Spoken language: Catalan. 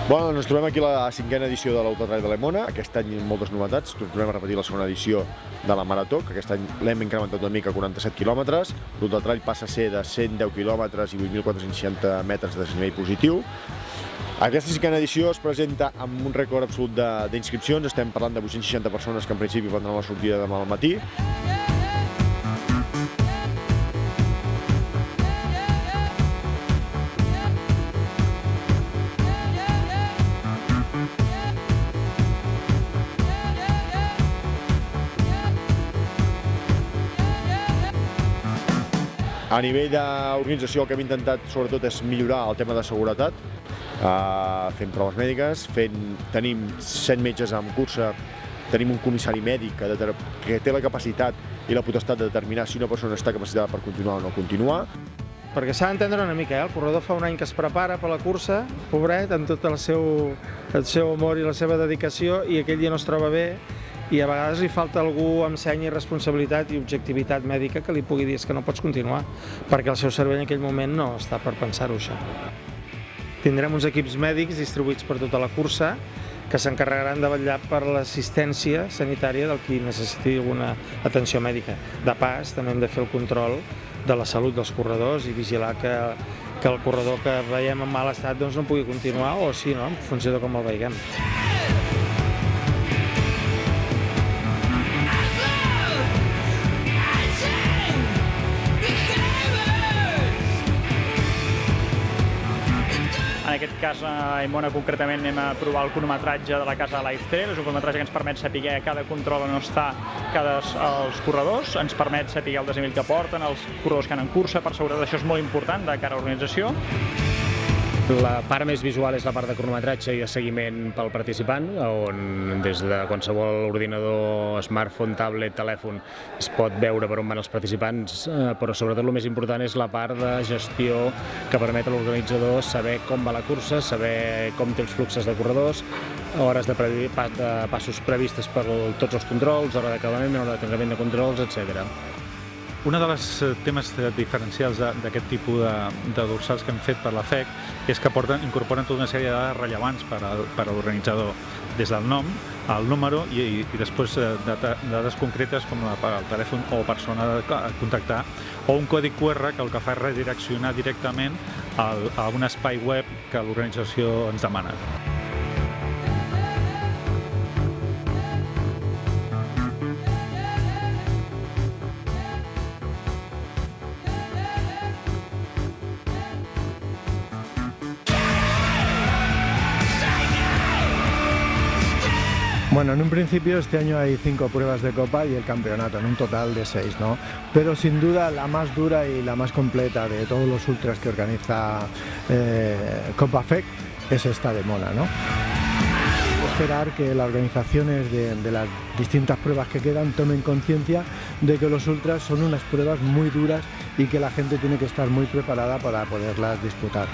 Bueno, ens trobem aquí a la 5a edició de l'Ultra Trail de Lemona. Aquest any moltes novetats, tornem a repetir la segona edició de la Marató, que aquest any l'hem incrementat una mica a 47 quilòmetres. L'Ultra Trail passa a ser de 110 quilòmetres i 8.460 metres de desnivell positiu. Aquesta 5a edició es presenta amb un rècord absolut d'inscripcions. Estem parlant de 860 persones que en principi prendran la sortida demà al matí. A nivell d'organització el que hem intentat sobretot és millorar el tema de seguretat, fent proves mèdiques, tenim 100 metges en cursa, tenim un comissari mèdic que té la capacitat i la potestat de determinar si una persona està capacitada per continuar o no continuar. Perquè s'ha d'entendre una mica, el corredor fa un any que es prepara per la cursa, pobret, amb tot el seu amor i la seva dedicació, i aquell dia no es troba bé, i a vegades li falta algú amb seny i responsabilitat i objectivitat mèdica que li pugui dir que no pots continuar, perquè el seu cervell en aquell moment no està per pensar-ho, això. Tindrem uns equips mèdics distribuïts per tota la cursa que s'encarregaran de vetllar per l'assistència sanitària del qui necessiti alguna atenció mèdica. De pas, també hem de fer el control de la salut dels corredors i vigilar que el corredor que veiem en mal estat no pugui continuar, o sí, en funció de com el veiem. En aquest cas, a Lemona concretament, anem a provar el cronometratge de la casa de Life Trail. És un cronometratge que ens permet saber a cada control on està els corredors, ens permet saber el desnivell que porten, els corredors que han en cursa, per seguretat això és molt important de cara a l'organització. La part més visual és la part de cronometratge i de seguiment pel participant, on des de qualsevol ordinador, smartphone, tablet, telèfon es pot veure per on van els participants, però sobretot el més important és la part de gestió que permet a l'organitzador saber com va la cursa, saber com té els fluxos de corredors, hores de passos previstes per tots els controls, hora d'acabament, hora de tancament de controls, etc. Un dels temes diferencials d'aquest tipus de dorsals que hem fet per la FEC és que incorporen tota una sèrie de dades rellevants per a l'organitzador, des del nom, el número i després dades concretes com el telèfon o persona a contactar, o un codi QR que el que fa és redireccionar directament a un espai web que l'organització ens demana. Bueno, en un principio este año hay 5 pruebas de copa y el campeonato, en un total de 6, ¿no? Pero sin duda la más dura y la más completa de todos los ultras que organiza Copa FEC es esta de Lemona, ¿no? Esperar que las organizaciones de las distintas pruebas que quedan tomen conciencia de que los ultras son unas pruebas muy duras y que la gente tiene que estar muy preparada para poderlas disputar.